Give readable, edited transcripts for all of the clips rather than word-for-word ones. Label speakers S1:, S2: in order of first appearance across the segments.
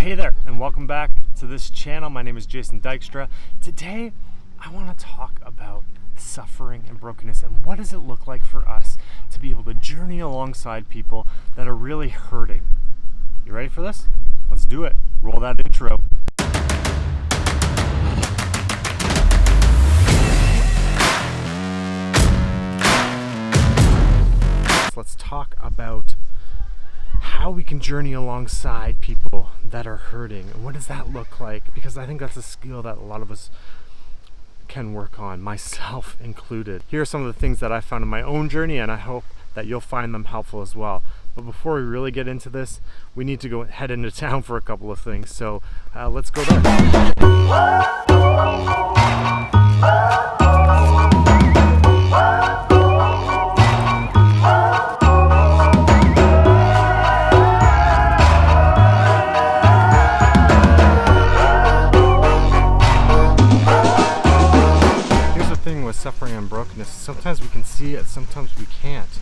S1: Hey there, and welcome back to this channel. My name is Jason Dykstra. Today, I want to talk about suffering and brokenness and what does it look like for us to be able to journey alongside people that are really hurting. You ready for this? Let's do it. Roll that intro. Let's talk about how we can journey alongside people that are hurting and what does that look like, because I think that's a skill that a lot of us can work on, myself included. Here are some of the things that I found in my own journey, and I hope that you'll find them helpful as well. But before we really get into this, we need to head into town for a couple of things, so let's go there. Suffering and brokenness. Sometimes we can see it, sometimes we can't.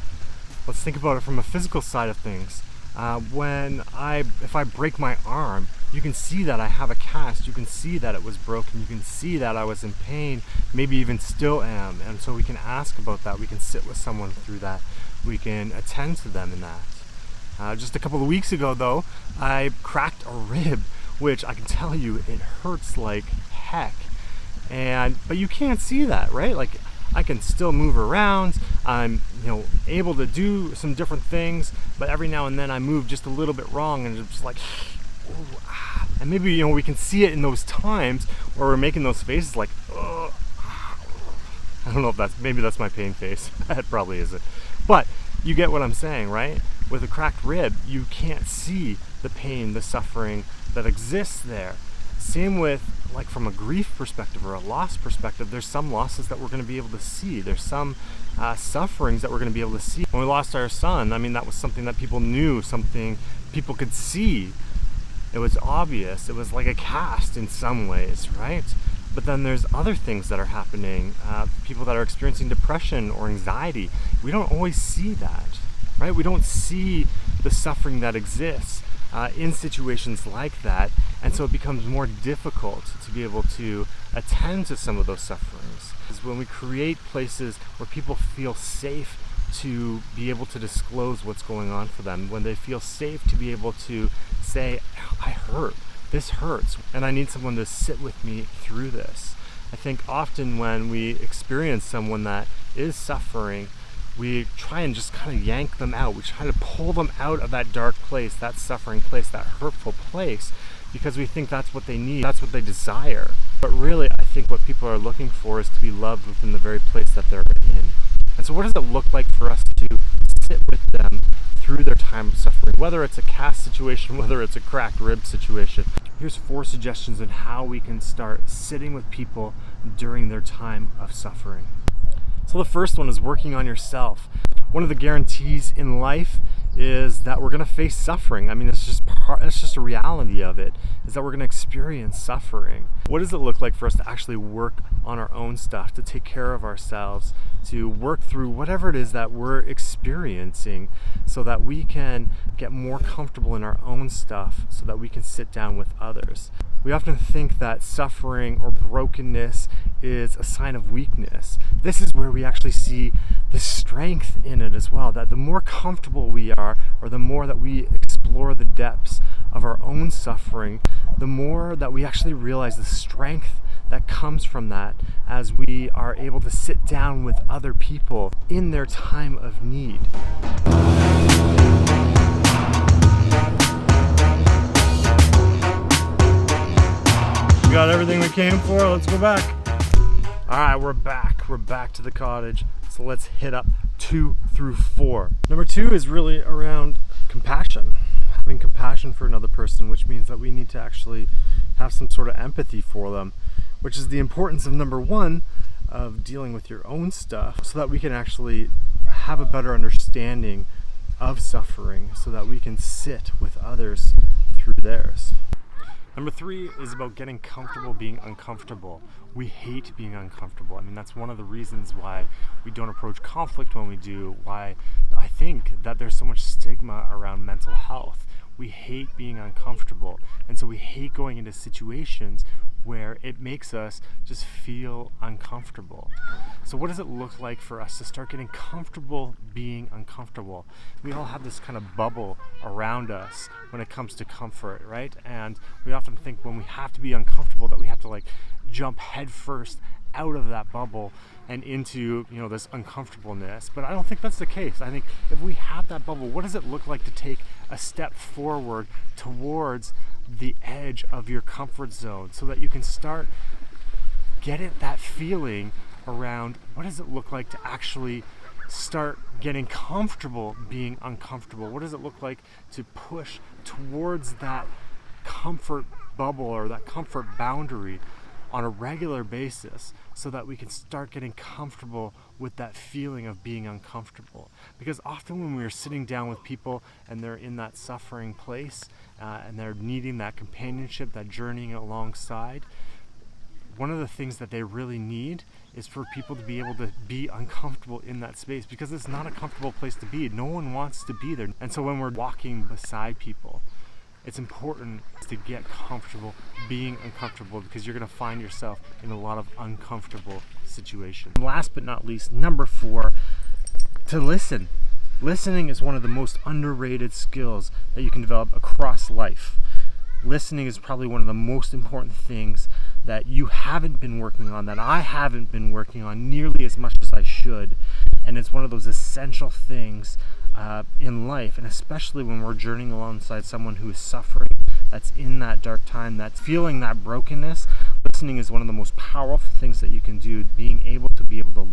S1: Let's think about it from a physical side of things. If I break my arm, you can see that I have a cast, you can see that it was broken, you can see that I was in pain, maybe even still am, and so we can ask about that, we can sit with someone through that, we can attend to them in that. Just a couple of weeks ago though, I cracked a rib, which I can tell you it hurts like heck. But you can't see that, right? Like, I can still move around, I'm able to do some different things, but every now and then I move just a little bit wrong and it's just like, ooh, ah. And maybe we can see it in those times where we're making those faces like, oh, I don't know if maybe that's my pain face. It probably isn't, but you get what I'm saying, right? With a cracked rib, you can't see the pain, the suffering that exists there. Same with, like, from a grief perspective or a loss perspective, there's some losses that we're going to be able to see. There's some sufferings that we're going to be able to see. When we lost our son, I mean, that was something that people knew, something people could see. It was obvious. It was like a cast in some ways, right? But then there's other things that are happening. People that are experiencing depression or anxiety, we don't always see that, right? We don't see the suffering that exists in situations like that, and so it becomes more difficult to be able to attend to some of those sufferings. Is when we create places where people feel safe to be able to disclose what's going on for them, when they feel safe to be able to say, I hurt, this hurts, and I need someone to sit with me through this. I think often when we experience someone that is suffering, we try and just kind of yank them out. We try to pull them out of that dark place, that suffering place, that hurtful place, because we think that's what they need, that's what they desire. But really, I think what people are looking for is to be loved within the very place that they're in. And so what does it look like for us to sit with them through their time of suffering, whether it's a cast situation, whether it's a cracked rib situation? Here's 4 suggestions on how we can start sitting with people during their time of suffering. So the first one is working on yourself. One of the guarantees in life is that we're going to face suffering. I mean, it's just a reality of it, is that we're going to experience suffering. What does it look like for us to actually work on our own stuff, to take care of ourselves, to work through whatever it is that we're experiencing so that we can get more comfortable in our own stuff so that we can sit down with others? We often think that suffering or brokenness is a sign of weakness. This is where we actually see the strength in it as well, that the more comfortable we are, or the more that we explore the depths of our own suffering, the more that we actually realize the strength that comes from that as we are able to sit down with other people in their time of need. We got everything we came for, let's go back. All right, we're back to the cottage. So let's hit up 2 through 4. Number 2 is really around compassion. Having compassion for another person, which means that we need to actually have some sort of empathy for them, which is the importance of number 1, of dealing with your own stuff so that we can actually have a better understanding of suffering so that we can sit with others through theirs. Number 3 is about getting comfortable being uncomfortable. We hate being uncomfortable. I mean, that's one of the reasons why we don't approach conflict when we do, why I think that there's so much stigma around mental health. we hate being uncomfortable. And so we hate going into situations where it makes us just feel uncomfortable. So what does it look like for us to start getting comfortable being uncomfortable? We all have this kind of bubble around us when it comes to comfort, right? And we often think when we have to be uncomfortable that we have to like jump headfirst out of that bubble and into, you know, this uncomfortableness. But I don't think that's the case. I think if we have that bubble, what does it look like to take a step forward towards the edge of your comfort zone so that you can start getting that feeling around what does it look like to actually start getting comfortable being uncomfortable? What does it look like to push towards that comfort bubble or that comfort boundary on a regular basis so that we can start getting comfortable with that feeling of being uncomfortable? Because often when we're sitting down with people and they're in that suffering place and they're needing that companionship, that journeying alongside, one of the things that they really need is for people to be able to be uncomfortable in that space, because it's not a comfortable place to be. No one wants to be there. And so when we're walking beside people, it's important to get comfortable being uncomfortable, because you're going to find yourself in a lot of uncomfortable situations. And last but not least, number 4, to listen. Listening is one of the most underrated skills that you can develop across life. Listening is probably one of the most important things that you haven't been working on, that I haven't been working on nearly as much as I should. And it's one of those essential things in life, and especially when we're journeying alongside someone who is suffering, that's in that dark time, that's feeling that brokenness. Listening is one of the most powerful things that you can do, being able to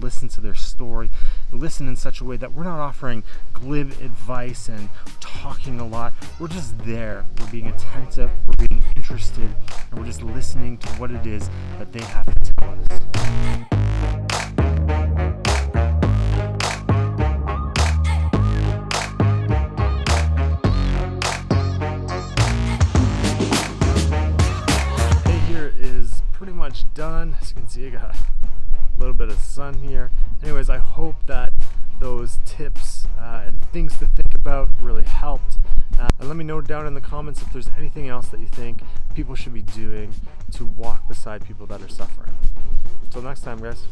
S1: listen to their story, listen in such a way that we're not offering glib advice and talking a lot. We're just there, we're being attentive, we're being interested, and we're just listening to what it is that they have to tell us. Done. As you can see, I got a little bit of sun here. Anyways, I hope that those tips and things to think about really helped. And let me know down in the comments if there's anything else that you think people should be doing to walk beside people that are suffering. Until next time, guys.